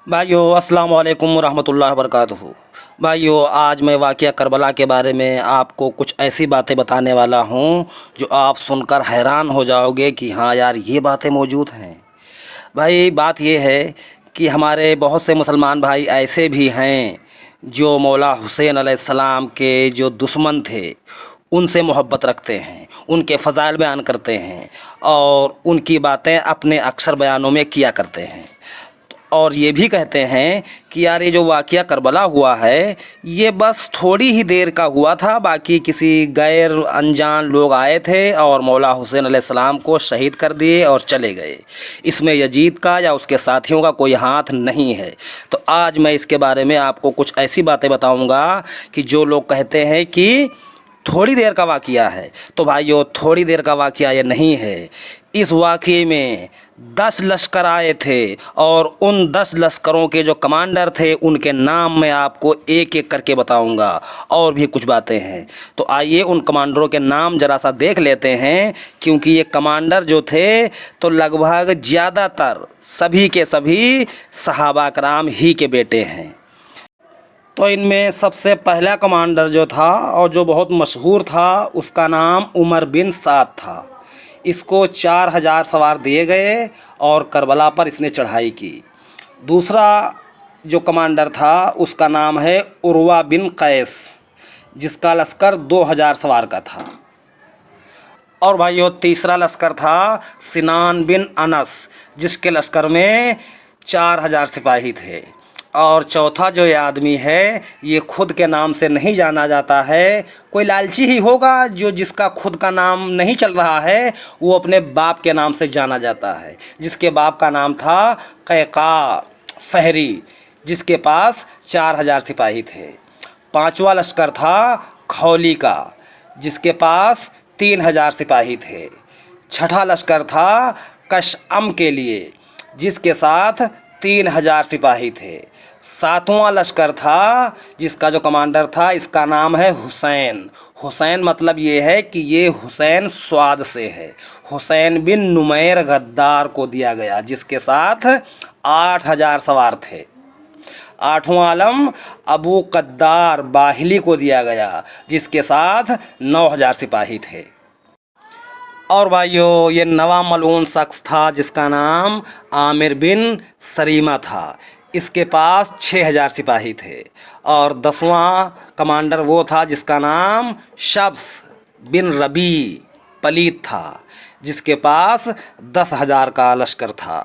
भाइयों अस्सलाम वालेकुम रहमतुल्लाहि व बरकातहू। भाइयों आज मैं वाक़या करबला के बारे में आपको कुछ ऐसी बातें बताने वाला हूँ जो आप सुनकर हैरान हो जाओगे कि हाँ यार ये बातें मौजूद हैं। भाई बात ये है कि हमारे बहुत से मुसलमान भाई ऐसे भी हैं जो मौला हुसैन अलैहिस्सलाम के जो दुश्मन थे उनसे मोहब्बत रखते हैं, उनके फ़ज़ाइल बयान करते हैं और उनकी बातें अपने अक्सर बयानों में किया करते हैं और ये भी कहते हैं कि यार ये जो वाक़या करबला हुआ है ये बस थोड़ी ही देर का हुआ था, बाकी किसी गैर अनजान लोग आए थे और मौला हुसैन अलैहिस्सलाम को शहीद कर दिए और चले गए। इसमें यजीद का या उसके साथियों का कोई हाथ नहीं है। तो आज मैं इसके बारे में आपको कुछ ऐसी बातें बताऊंगा कि जो लोग कहते हैं कि थोड़ी देर का वाक़या है, तो भाइयों थोड़ी देर का वाक़या ये नहीं है। इस वाक़ये में 10 लश्कर आए थे और उन 10 लश्करों के जो कमांडर थे उनके नाम मैं आपको एक एक करके बताऊंगा और भी कुछ बातें हैं। तो आइए उन कमांडरों के नाम ज़रा सा देख लेते हैं, क्योंकि ये कमांडर जो थे तो लगभग ज़्यादातर सभी के सभी सहाबा कराम ही के बेटे हैं। तो इनमें सबसे पहला कमांडर जो था और जो बहुत मशहूर था उसका नाम उमर बिन साद था। इसको 4000 सवार दिए गए और करबला पर इसने चढ़ाई की। दूसरा जो कमांडर था उसका नाम है उरवा बिन कैस, जिसका लश्कर 2000 सवार का था। और भाइयों तीसरा लश्कर था सिनान बिन अनस, जिसके लश्कर में 4000 सिपाही थे। और चौथा जो ये आदमी है ये खुद के नाम से नहीं जाना जाता है, कोई लालची ही होगा जो जिसका खुद का नाम नहीं चल रहा है, वो अपने बाप के नाम से जाना जाता है, जिसके बाप का नाम था कैका फहरी, जिसके पास 4000 सिपाही थे। पांचवा लश्कर था खौली का, जिसके पास 3000 सिपाही थे। छठा लश्कर था कशअम के लिए, जिसके साथ 3000 सिपाही थे। सातवां लश्कर था जिसका जो कमांडर था इसका नाम है हुसैन। हुसैन मतलब ये है कि ये हुसैन स्वाद से है। हुसैन बिन नुमैर गद्दार को दिया गया, जिसके साथ 8000 सवार थे। आठवां आलम अबू कद्दार बाहिली को दिया गया, जिसके साथ 9000 सिपाही थे। और भाइयों ये नवा मलून शख्स था जिसका नाम आमिर बिन सरीमा था, इसके पास 6000 सिपाही थे। और 10वां कमांडर वो था जिसका नाम शब्स बिन रबी पलीत था, जिसके पास 10,000 का लश्कर था।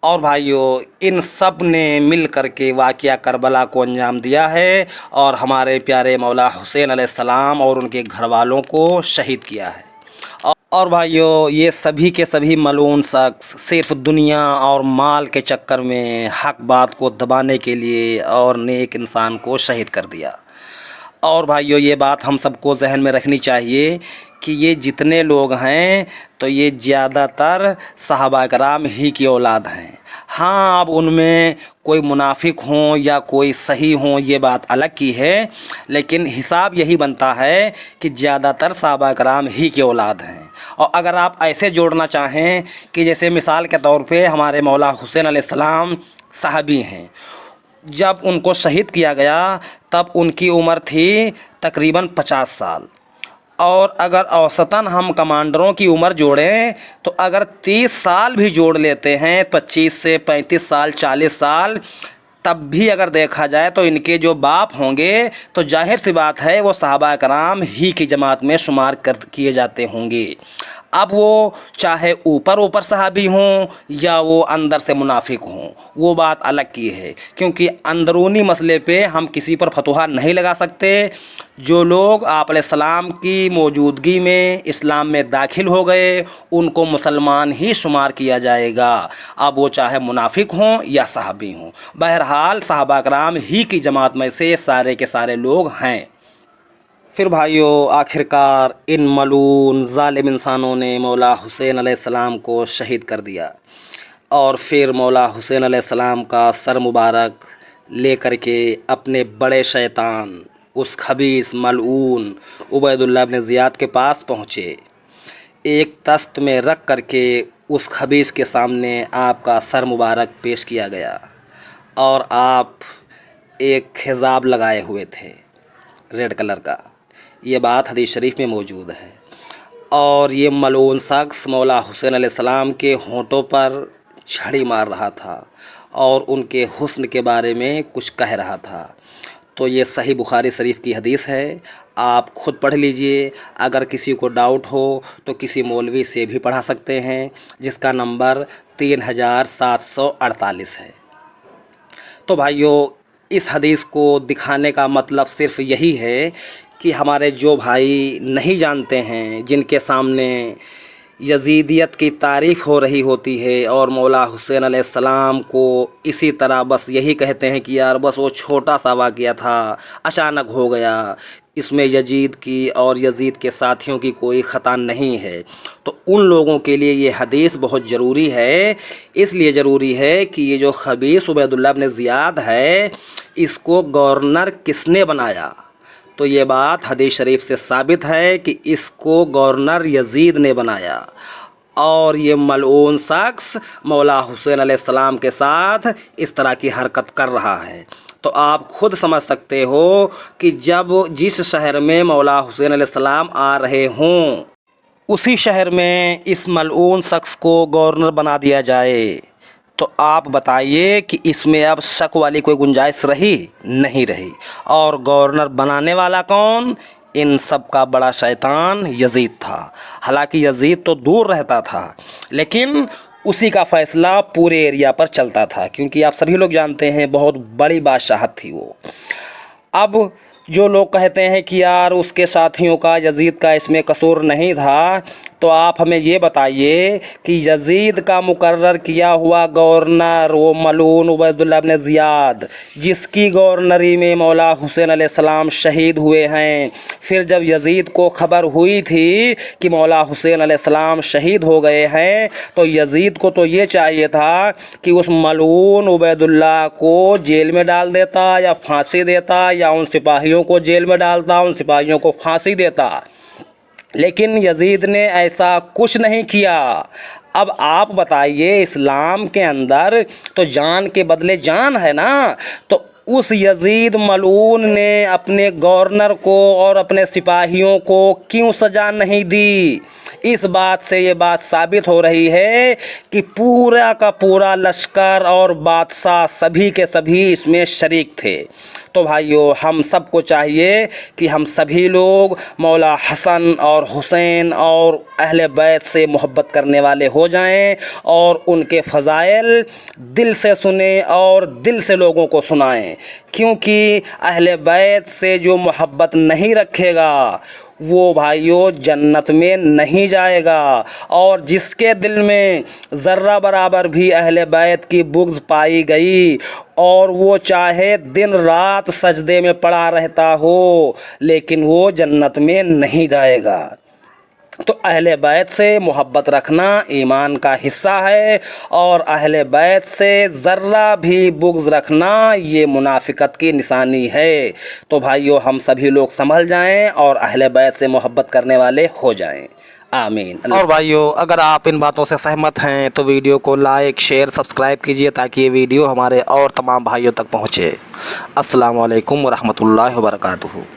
और भाइयों इन सब ने मिल कर के वाक़या करबला को अंजाम दिया है और हमारे प्यारे मौला हुसैन अलैहिस्सलाम और उनके घर वालों को शहीद किया है। और भाइयों ये सभी के सभी मलून शख्स सिर्फ दुनिया और माल के चक्कर में हक बात को दबाने के लिए और नेक इंसान को शहीद कर दिया। और भाइयों ये बात हम सबको जहन में रखनी चाहिए कि ये जितने लोग हैं तो ये ज़्यादातर सहाबा कराम ही की औलाद हैं। हाँ अब उनमें कोई मुनाफिक हों या कोई सही हों ये बात अलग की है, लेकिन हिसाब यही बनता है कि ज़्यादातर सहाबा कराम ही की औलाद हैं। और अगर आप ऐसे जोड़ना चाहें कि जैसे मिसाल के तौर पे हमारे मौला हुसैन अलैहिस्सलाम सहाबी हैं, जब उनको शहीद किया गया तब उनकी उम्र थी तकरीबन 50 साल। और अगर औसतन हम कमांडरों की उम्र जोड़ें तो अगर 30 साल भी जोड़ लेते हैं, 25 से 35 साल 40 साल, तब भी अगर देखा जाए तो इनके जो बाप होंगे तो जाहिर सी बात है वो सहाबा कराम ही की जमात में शुमार कर किए जाते होंगे। अब वो चाहे ऊपर सहाबी हों या वो अंदर से मुनाफिक हों वो बात अलग की है, क्योंकि अंदरूनी मसले पे हम किसी पर फतवा नहीं लगा सकते। जो लोग आप अलैहिस्सलाम की मौजूदगी में इस्लाम में दाखिल हो गए उनको मुसलमान ही शुमार किया जाएगा, अब वो चाहे मुनाफिक हों या सहाबी हों। बहरहाल सहाबा कराम ही की जमात में से सारे के सारे लोग हैं। फिर भाइयों आखिरकार इन मलून ज़ालिम इंसानों ने मौला हुसैन अलैहिस्सलाम को शहीद कर दिया और फिर मौला हुसैन अलैहिस्सलाम का सर मुबारक ले कर के अपने बड़े शैतान उस खबीस मलऊन उबैदुल्लाह इब्न ज़ियाद के पास पहुँचे। एक तस्त में रख कर के उस खबीस के सामने आपका सर मुबारक पेश किया गया اور آپ ایک حجاب لگائے ہوئے تھے ریڈ کلر کا، یہ بات حدیث شریف میں موجود ہے۔ اور یہ ملعون شخص مولا حسین علیہ السلام کے ہونٹوں پر چھڑی مار رہا تھا اور ان کے حسن کے بارے میں کچھ کہہ رہا تھا۔ تو یہ صحیح بخاری شریف کی حدیث ہے، آپ خود پڑھ لیجئے۔ اگر کسی کو ڈاؤٹ ہو تو کسی مولوی سے بھی پڑھا سکتے ہیں، جس کا نمبر 3748 ہے۔ تو بھائیو، اس حدیث کو دکھانے کا مطلب صرف یہی ہے کہ ہمارے جو بھائی نہیں جانتے ہیں، جن کے سامنے یزیدیت کی تاریخ ہو رہی ہوتی ہے اور مولا حسین علیہ السلام کو اسی طرح بس یہی کہتے ہیں کہ یار بس وہ چھوٹا سا واقعہ تھا، اچانک ہو گیا، اس میں یزید کی اور یزید کے ساتھیوں کی کوئی خطا نہیں ہے، تو ان لوگوں کے لیے یہ حدیث بہت ضروری ہے۔ اس لیے ضروری ہے کہ یہ جو خبیث عبید اللہ بن زیاد ہے، اس کو گورنر کس نے بنایا؟ تو یہ بات حدیث شریف سے ثابت ہے کہ اس کو گورنر یزید نے بنایا، اور یہ ملعون شخص مولا حسین علیہ السلام کے ساتھ اس طرح کی حرکت کر رہا ہے۔ تو آپ خود سمجھ سکتے ہو کہ جب جس شہر میں مولا حسین علیہ السلام آ رہے ہوں، اسی شہر میں اس ملعون شخص کو گورنر بنا دیا جائے، تو آپ بتائیے کہ اس میں اب شک والی کوئی گنجائش رہی؟ نہیں رہی۔ اور گورنر بنانے والا کون؟ ان سب کا بڑا شیطان یزید تھا۔ حالانکہ یزید تو دور رہتا تھا، لیکن اسی کا فیصلہ پورے ایریا پر چلتا تھا، کیونکہ آپ سبھی لوگ جانتے ہیں بہت بڑی بادشاہت تھی وہ۔ اب جو لوگ کہتے ہیں کہ یار اس کے ساتھیوں کا، یزید کا اس میں قصور نہیں تھا، تو آپ ہمیں یہ بتائیے کہ یزید کا مقرر کیا ہوا گورنر وہ ملعون عبید اللہ بن زیاد، جس کی گورنری میں مولا حسین علیہ السلام شہید ہوئے ہیں، پھر جب یزید کو خبر ہوئی تھی کہ مولا حسین علیہ السلام شہید ہو گئے ہیں، تو یزید کو تو یہ چاہیے تھا کہ اس ملعون عبید اللہ کو جیل میں ڈال دیتا یا پھانسی دیتا، یا ان سپاہیوں کو جیل میں ڈالتا، ان سپاہیوں کو پھانسی دیتا، لیکن یزید نے ایسا کچھ نہیں کیا۔ اب آپ بتائیے، اسلام کے اندر تو جان کے بدلے جان ہے نا، تو اس یزید ملعون نے اپنے گورنر کو اور اپنے سپاہیوں کو کیوں سزا نہیں دی؟ اس بات سے یہ بات ثابت ہو رہی ہے کہ پورا کا پورا لشکر اور بادشاہ سبھی کے سبھی اس میں شریک تھے۔ تو بھائیو، ہم سب کو چاہیے کہ ہم سبھی لوگ مولا حسن اور حسین اور اہل بیت سے محبت کرنے والے ہو جائیں، اور ان کے فضائل دل سے سنیں اور دل سے لوگوں کو سنائیں، کیونکہ اہل بیت سے جو محبت نہیں رکھے گا وہ بھائیو جنت میں نہیں جائے گا، اور جس کے دل میں ذرہ برابر بھی اہل بیت کی بغض پائی گئی، اور وہ چاہے دن رات سجدے میں پڑا رہتا ہو، لیکن وہ جنت میں نہیں جائے گا۔ تو اہل بیت سے محبت رکھنا ایمان کا حصہ ہے، اور اہل بیت سے ذرہ بھی بغض رکھنا یہ منافقت کی نشانی ہے۔ تو بھائیو، ہم سبھی لوگ سنبھل جائیں اور اہل بیت سے محبت کرنے والے ہو جائیں۔ آمین۔ اور بھائیو، اگر آپ ان باتوں سے سہمت ہیں تو ویڈیو کو لائک، شیئر، سبسکرائب کیجئے تاکہ یہ ویڈیو ہمارے اور تمام بھائیوں تک پہنچے۔ السلام علیکم ورحمۃ اللہ وبرکاتہ۔